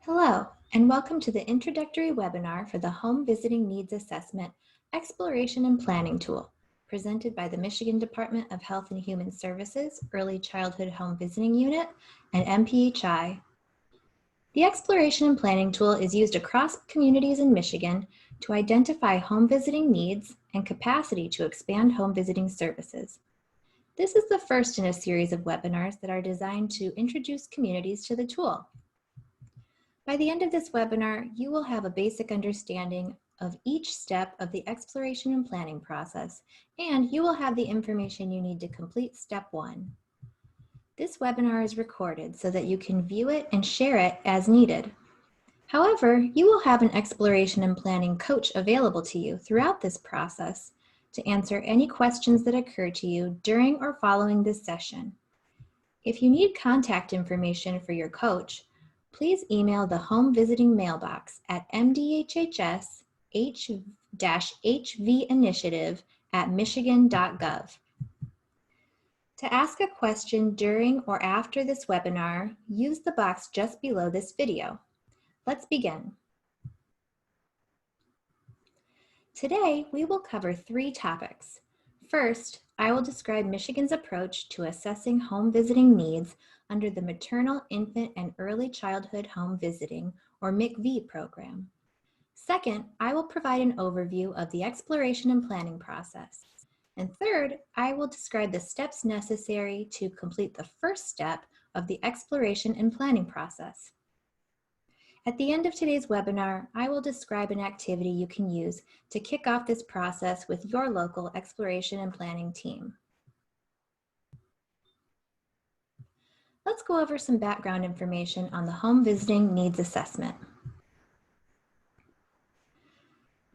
Hello, and welcome to the introductory webinar for the Home Visiting Needs Assessment Exploration and Planning Tool, presented by the Michigan Department of Health and Human Services Early Childhood Home Visiting Unit and MPHI. The Exploration and Planning Tool is used across communities in Michigan to identify home visiting needs and capacity to expand home visiting services. This is the first in a series of webinars that are designed to introduce communities to the tool. By the end of this webinar, you will have a basic understanding of each step of the exploration and planning process, and you will have the information you need to complete step 1. This webinar is recorded so that you can view it and share it as needed. However, you will have an exploration and planning coach available to you throughout this process to answer any questions that occur to you during or following this session. If you need contact information for your coach, please email the home visiting mailbox at mdhhs-hv-initiative@michigan.gov. To ask a question during or after this webinar, use the box just below this video. Let's begin. Today, we will cover 3 topics. First, I will describe Michigan's approach to assessing home visiting needs under the Maternal, Infant, and Early Childhood Home Visiting, or MIECHV program. Second, I will provide an overview of the exploration and planning process. And third, I will describe the steps necessary to complete the first step of the exploration and planning process. At the end of today's webinar, I will describe an activity you can use to kick off this process with your local exploration and planning team. Let's go over some background information on the Home Visiting Needs Assessment.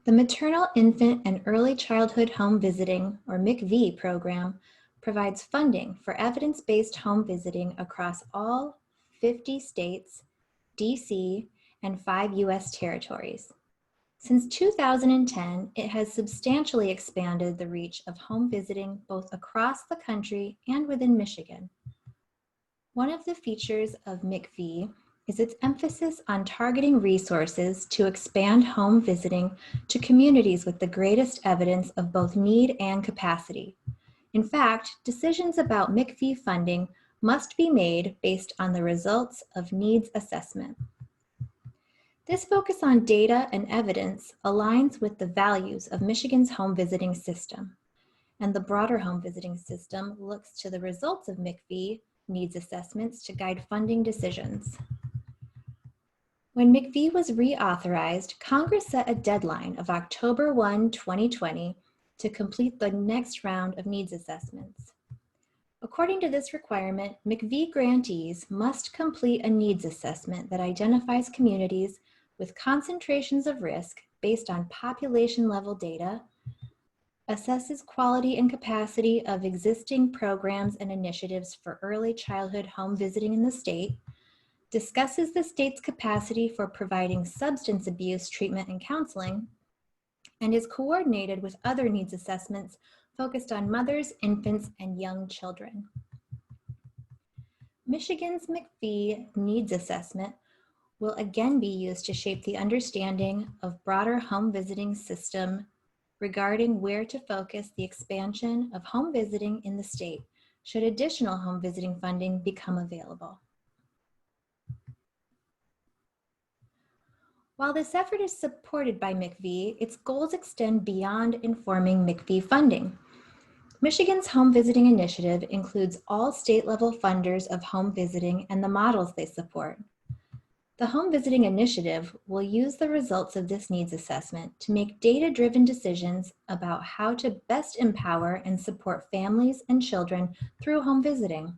The Maternal, Infant, and Early Childhood Home Visiting, or MIECHV program, provides funding for evidence-based home visiting across all 50 states, DC, and 5 U.S. territories. Since 2010, it has substantially expanded the reach of home visiting both across the country and within Michigan. One of the features of MIECHV is its emphasis on targeting resources to expand home visiting to communities with the greatest evidence of both need and capacity. In fact, decisions about MIECHV funding must be made based on the results of needs assessment. This focus on data and evidence aligns with the values of Michigan's home visiting system, and the broader home visiting system looks to the results of MIECHV needs assessments to guide funding decisions. When MIECHV was reauthorized, Congress set a deadline of October 1, 2020 to complete the next round of needs assessments. According to this requirement, MIECHV grantees must complete a needs assessment that identifies communities with concentrations of risk based on population-level data, assesses quality and capacity of existing programs and initiatives for early childhood home visiting in the state, discusses the state's capacity for providing substance abuse treatment and counseling, and is coordinated with other needs assessments focused on mothers, infants, and young children. Michigan's MIECHV needs assessment will again be used to shape the understanding of broader home visiting system regarding where to focus the expansion of home visiting in the state, should additional home visiting funding become available. While this effort is supported by MIECHV, its goals extend beyond informing MIECHV funding. Michigan's Home Visiting Initiative includes all state-level funders of home visiting and the models they support. The Home Visiting Initiative will use the results of this needs assessment to make data-driven decisions about how to best empower and support families and children through home visiting.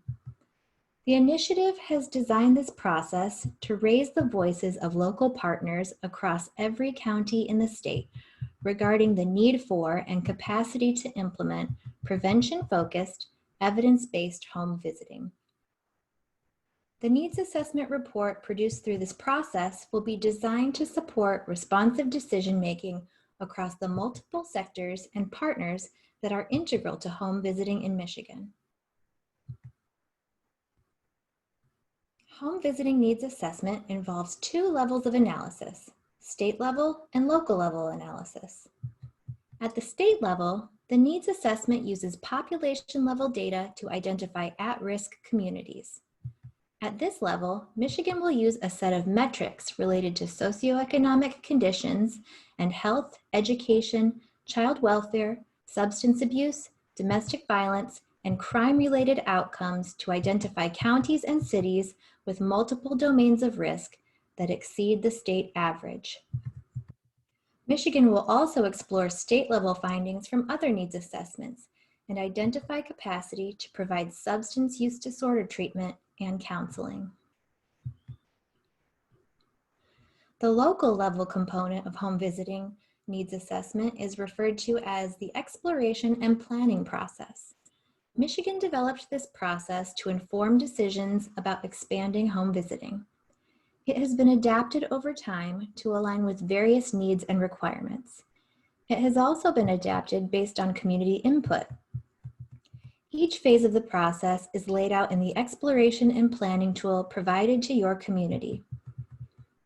The initiative has designed this process to raise the voices of local partners across every county in the state regarding the need for and capacity to implement prevention-focused, evidence-based home visiting. The needs assessment report produced through this process will be designed to support responsive decision-making across the multiple sectors and partners that are integral to home visiting in Michigan. Home visiting needs assessment involves two levels of analysis, state level and local level analysis. At the state level, the needs assessment uses population level data to identify at-risk communities. At this level, Michigan will use a set of metrics related to socioeconomic conditions and health, education, child welfare, substance abuse, domestic violence, and crime-related outcomes to identify counties and cities with multiple domains of risk that exceed the state average. Michigan will also explore state-level findings from other needs assessments and identify capacity to provide substance use disorder treatment and counseling. The local level component of home visiting needs assessment is referred to as the exploration and planning process. Michigan developed this process to inform decisions about expanding home visiting. It has been adapted over time to align with various needs and requirements. It has also been adapted based on community input. Each phase of the process is laid out in the exploration and planning tool provided to your community.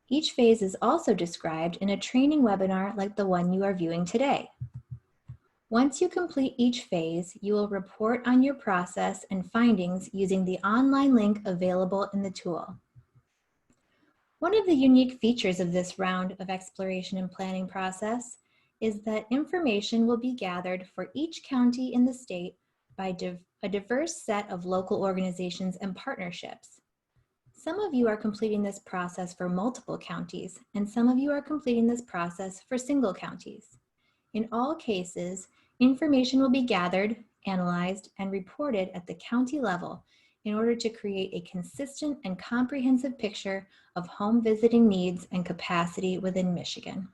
Each phase is also described in a training webinar like the one you are viewing today. Once you complete each phase, you will report on your process and findings using the online link available in the tool. One of the unique features of this round of exploration and planning process is that information will be gathered for each county in the state by a diverse set of local organizations and partnerships. Some of you are completing this process for multiple counties, and some of you are completing this process for single counties. In all cases, information will be gathered, analyzed, and reported at the county level in order to create a consistent and comprehensive picture of home visiting needs and capacity within Michigan.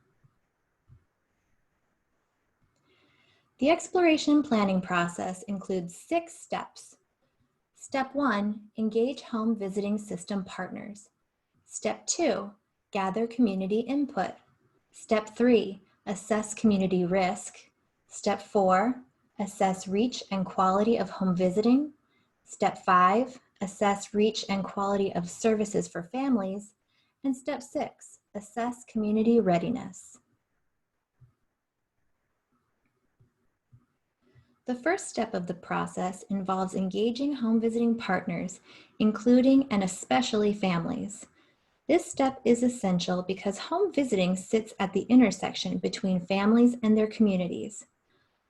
The exploration and planning process includes 6 steps. Step 1, engage home visiting system partners. Step 2, gather community input. Step 3, assess community risk. Step 4, assess reach and quality of home visiting. Step 5, assess reach and quality of services for families. And step 6, assess community readiness. The first step of the process involves engaging home visiting partners, including and especially families. This step is essential because home visiting sits at the intersection between families and their communities.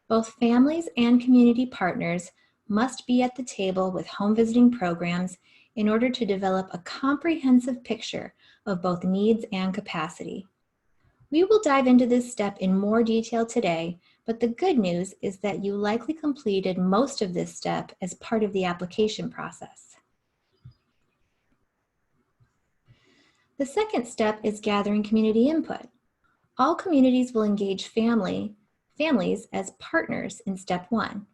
Both families and community partners must be at the table with home visiting programs in order to develop a comprehensive picture of both needs and capacity. We will dive into this step in more detail today, but the good news is that you likely completed most of this step as part of the application process. The second step is gathering community input. All communities will engage families as partners in step 1.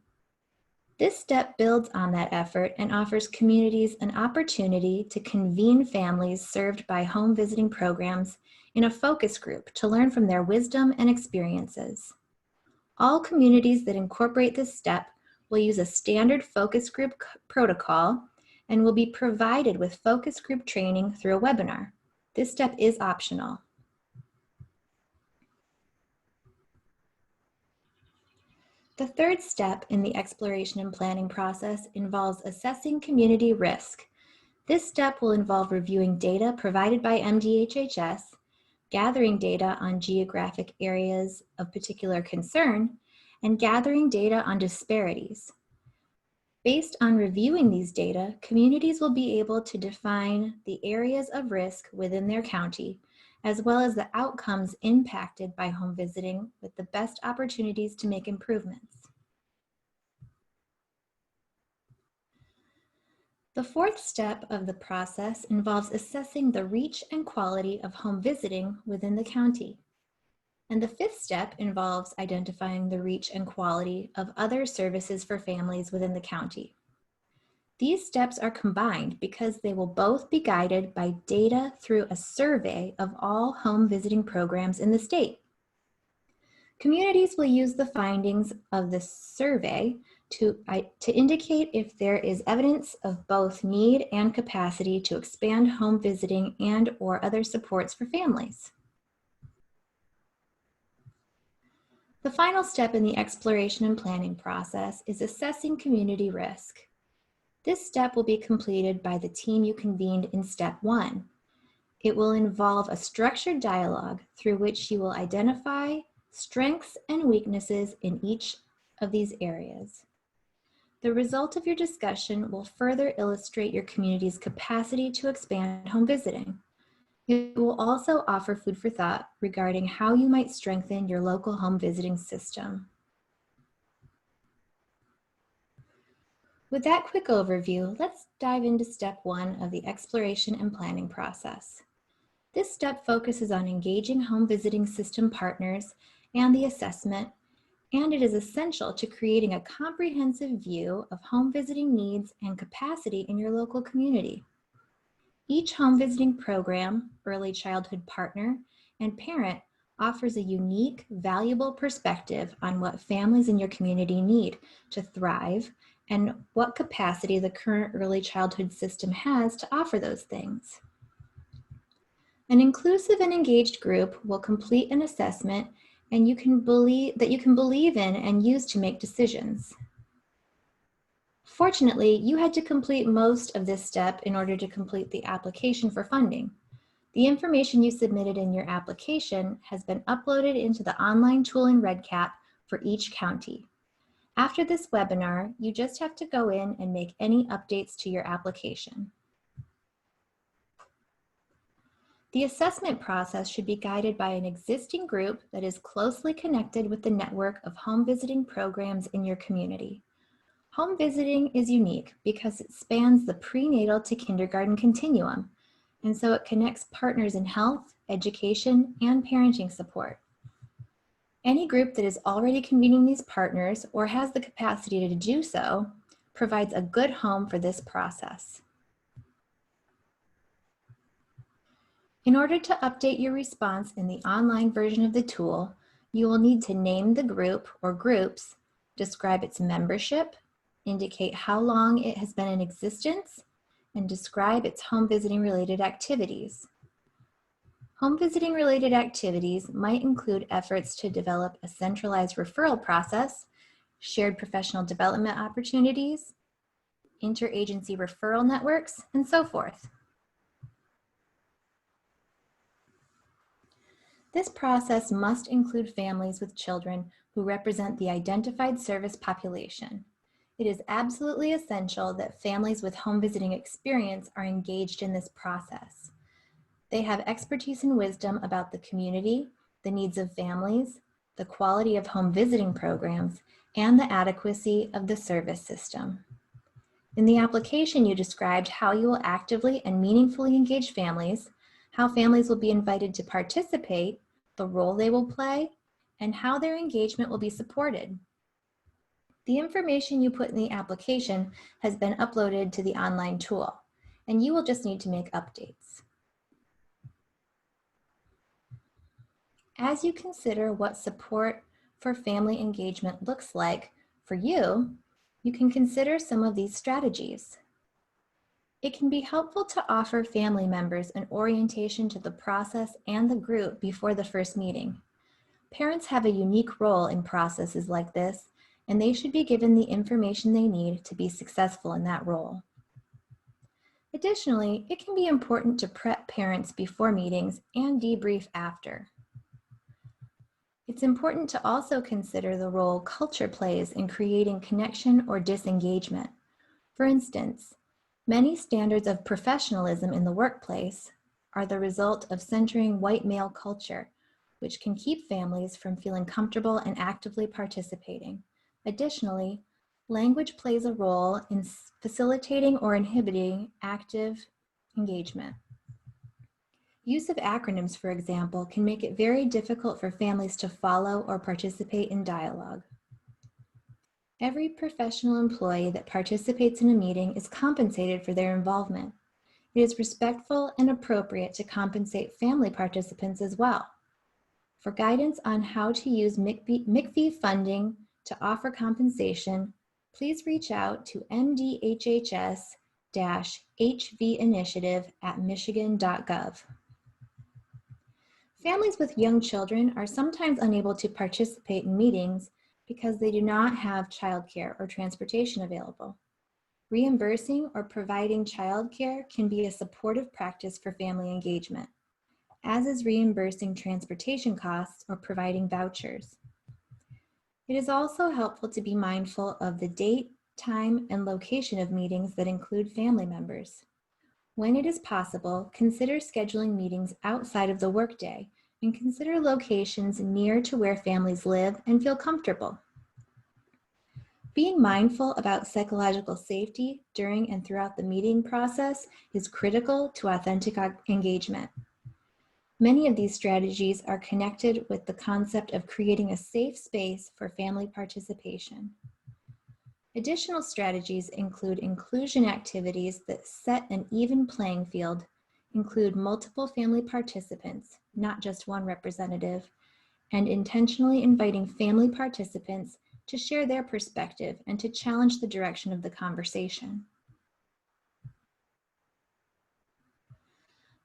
This step builds on that effort and offers communities an opportunity to convene families served by home visiting programs in a focus group to learn from their wisdom and experiences. All communities that incorporate this step will use a standard focus group protocol and will be provided with focus group training through a webinar. This step is optional. The third step in the exploration and planning process involves assessing community risk. This step will involve reviewing data provided by MDHHS, gathering data on geographic areas of particular concern, and gathering data on disparities. Based on reviewing these data, communities will be able to define the areas of risk within their county, as well as the outcomes impacted by home visiting with the best opportunities to make improvements. The fourth step of the process involves assessing the reach and quality of home visiting within the county. And the fifth step involves identifying the reach and quality of other services for families within the county. These steps are combined because they will both be guided by data through a survey of all home visiting programs in the state. Communities will use the findings of the survey to indicate if there is evidence of both need and capacity to expand home visiting and/or other supports for families. The final step in the exploration and planning process is assessing community risk. This step will be completed by the team you convened in step 1. It will involve a structured dialogue through which you will identify strengths and weaknesses in each of these areas. The result of your discussion will further illustrate your community's capacity to expand home visiting. It will also offer food for thought regarding how you might strengthen your local home visiting system. With that quick overview, let's dive into step 1 of the exploration and planning process. This step focuses on engaging home visiting system partners and the assessment, and it is essential to creating a comprehensive view of home visiting needs and capacity in your local community. Each home visiting program, early childhood partner, and parent offers a unique, valuable perspective on what families in your community need to thrive and what capacity the current early childhood system has to offer those things. An inclusive and engaged group will complete an assessment and you can believe in and use to make decisions. Fortunately, you had to complete most of this step in order to complete the application for funding. The information you submitted in your application has been uploaded into the online tool in REDCap for each county. After this webinar, you just have to go in and make any updates to your application. The assessment process should be guided by an existing group that is closely connected with the network of home visiting programs in your community. Home visiting is unique because it spans the prenatal to kindergarten continuum, and so it connects partners in health, education, and parenting support. Any group that is already convening these partners or has the capacity to do so provides a good home for this process. In order to update your response in the online version of the tool, you will need to name the group or groups, describe its membership, indicate how long it has been in existence, and describe its home visiting related activities. Home visiting related activities might include efforts to develop a centralized referral process, shared professional development opportunities, interagency referral networks, and so forth. This process must include families with children who represent the identified service population. It is absolutely essential that families with home visiting experience are engaged in this process. They have expertise and wisdom about the community, the needs of families, the quality of home visiting programs, and the adequacy of the service system. In the application, you described how you will actively and meaningfully engage families, how families will be invited to participate, the role they will play, and how their engagement will be supported. The information you put in the application has been uploaded to the online tool, and you will just need to make updates. As you consider what support for family engagement looks like for you, you can consider some of these strategies. It can be helpful to offer family members an orientation to the process and the group before the first meeting. Parents have a unique role in processes like this, and they should be given the information they need to be successful in that role. Additionally, it can be important to prep parents before meetings and debrief after. It's important to also consider the role culture plays in creating connection or disengagement. For instance, many standards of professionalism in the workplace are the result of centering white male culture, which can keep families from feeling comfortable and actively participating. Additionally, language plays a role in facilitating or inhibiting active engagement. Use of acronyms, for example, can make it very difficult for families to follow or participate in dialogue. Every professional employee that participates in a meeting is compensated for their involvement. It is respectful and appropriate to compensate family participants as well. For guidance on how to use MIECHV funding to offer compensation, please reach out to mdhhs-hvinitiative@michigan.gov. Families with young children are sometimes unable to participate in meetings because they do not have childcare or transportation available. Reimbursing or providing childcare can be a supportive practice for family engagement, as is reimbursing transportation costs or providing vouchers. It is also helpful to be mindful of the date, time, and location of meetings that include family members. When it is possible, consider scheduling meetings outside of the workday and consider locations near to where families live and feel comfortable. Being mindful about psychological safety during and throughout the meeting process is critical to authentic engagement. Many of these strategies are connected with the concept of creating a safe space for family participation. Additional strategies include inclusion activities that set an even playing field, include multiple family participants, not just one representative, and intentionally inviting family participants to share their perspective and to challenge the direction of the conversation.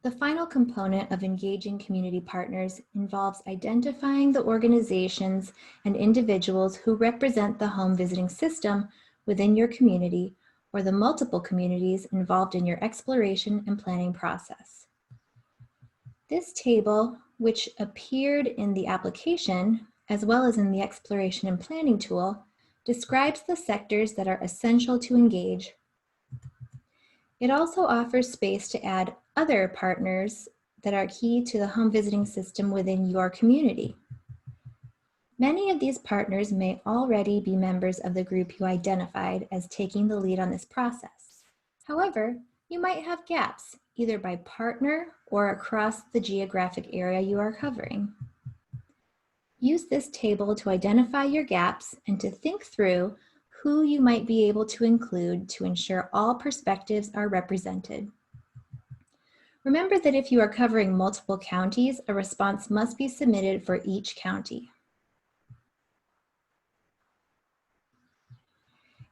The final component of engaging community partners involves identifying the organizations and individuals who represent the home visiting system within your community or the multiple communities involved in your exploration and planning process. This table, which appeared in the application as well as in the exploration and planning tool, describes the sectors that are essential to engage. It also offers space to add other partners that are key to the home visiting system within your community. Many of these partners may already be members of the group you identified as taking the lead on this process. However, you might have gaps, either by partner or across the geographic area you are covering. Use this table to identify your gaps and to think through who you might be able to include to ensure all perspectives are represented. Remember that if you are covering multiple counties, a response must be submitted for each county.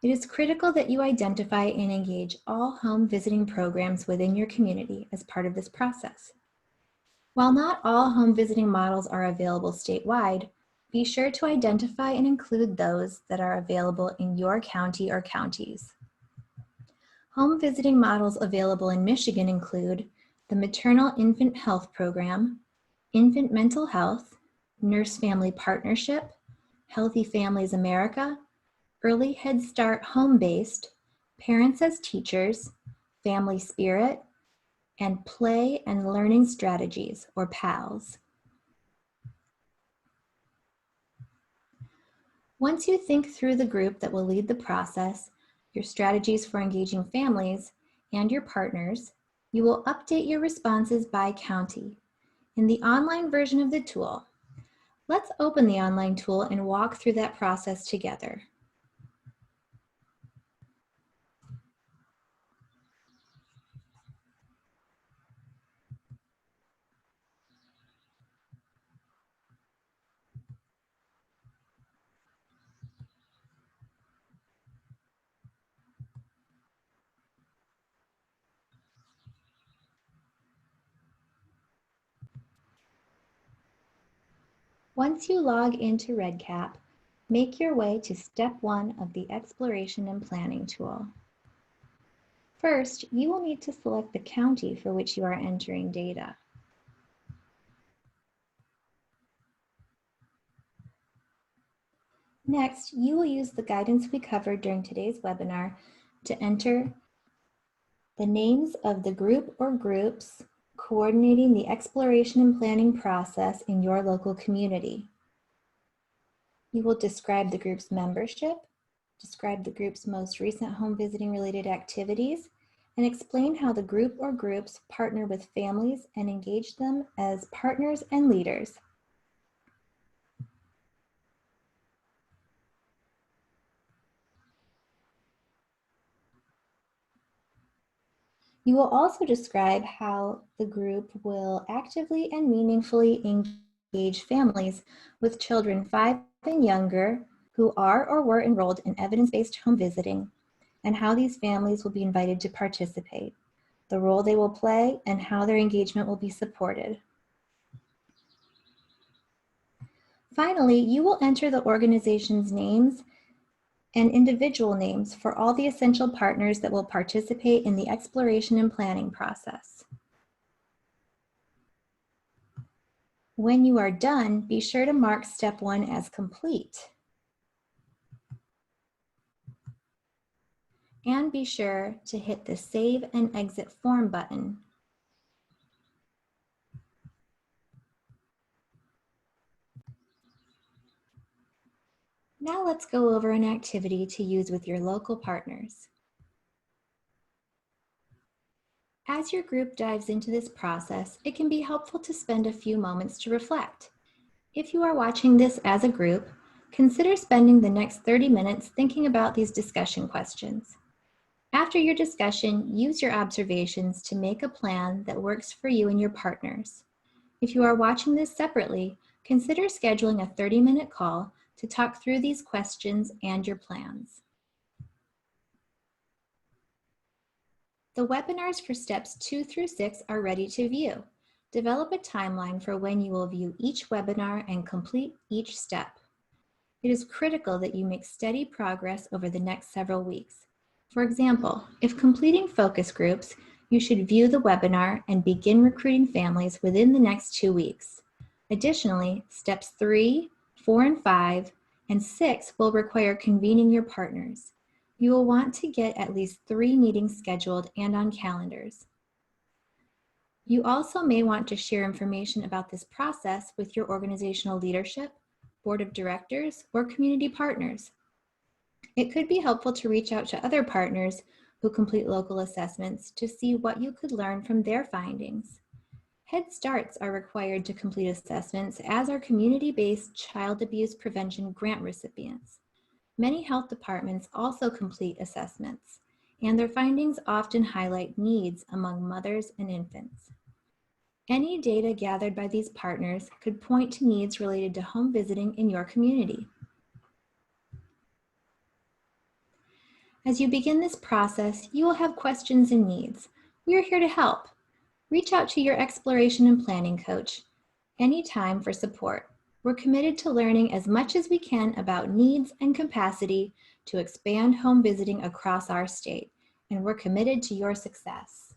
It is critical that you identify and engage all home visiting programs within your community as part of this process. While not all home visiting models are available statewide, be sure to identify and include those that are available in your county or counties. Home visiting models available in Michigan include the Maternal Infant Health Program, Infant Mental Health, Nurse Family Partnership, Healthy Families America, Early Head Start Home-Based, Parents as Teachers, Family Spirit, and Play and Learning Strategies, or PALS. Once you think through the group that will lead the process, your strategies for engaging families, and your partners, you will update your responses by county. In the online version of the tool, let's open the online tool and walk through that process together. Once you log into REDCap, make your way to step 1 of the Exploration and Planning tool. First, you will need to select the county for which you are entering data. Next, you will use the guidance we covered during today's webinar to enter the names of the group or groups coordinating the exploration and planning process in your local community. You will describe the group's membership, describe the group's most recent home visiting related activities, and explain how the group or groups partner with families and engage them as partners and leaders. You will also describe how the group will actively and meaningfully engage families with children 5 and younger who are or were enrolled in evidence-based home visiting, and how these families will be invited to participate, the role they will play, and how their engagement will be supported. Finally, you will enter the organization's names and individual names for all the essential partners that will participate in the exploration and planning process. When you are done, be sure to mark step 1 as complete. And be sure to hit the Save and Exit Form button. Now let's go over an activity to use with your local partners. As your group dives into this process, it can be helpful to spend a few moments to reflect. If you are watching this as a group, consider spending the next 30 minutes thinking about these discussion questions. After your discussion, use your observations to make a plan that works for you and your partners. If you are watching this separately, consider scheduling a 30-minute call to talk through these questions and your plans. The webinars for steps 2 through 6 are ready to view. Develop a timeline for when you will view each webinar and complete each step. It is critical that you make steady progress over the next several weeks. For example, if completing focus groups, you should view the webinar and begin recruiting families within the next 2 weeks. Additionally, steps 3, 4, and 5, and 6 will require convening your partners. You will want to get at least 3 meetings scheduled and on calendars. You also may want to share information about this process with your organizational leadership, board of directors, or community partners. It could be helpful to reach out to other partners who complete local assessments to see what you could learn from their findings. Head Starts are required to complete assessments, as are community-based child abuse prevention grant recipients. Many health departments also complete assessments, and their findings often highlight needs among mothers and infants. Any data gathered by these partners could point to needs related to home visiting in your community. As you begin this process, you will have questions and needs. We are here to help. Reach out to your exploration and planning coach anytime for support. We're committed to learning as much as we can about needs and capacity to expand home visiting across our state, and we're committed to your success.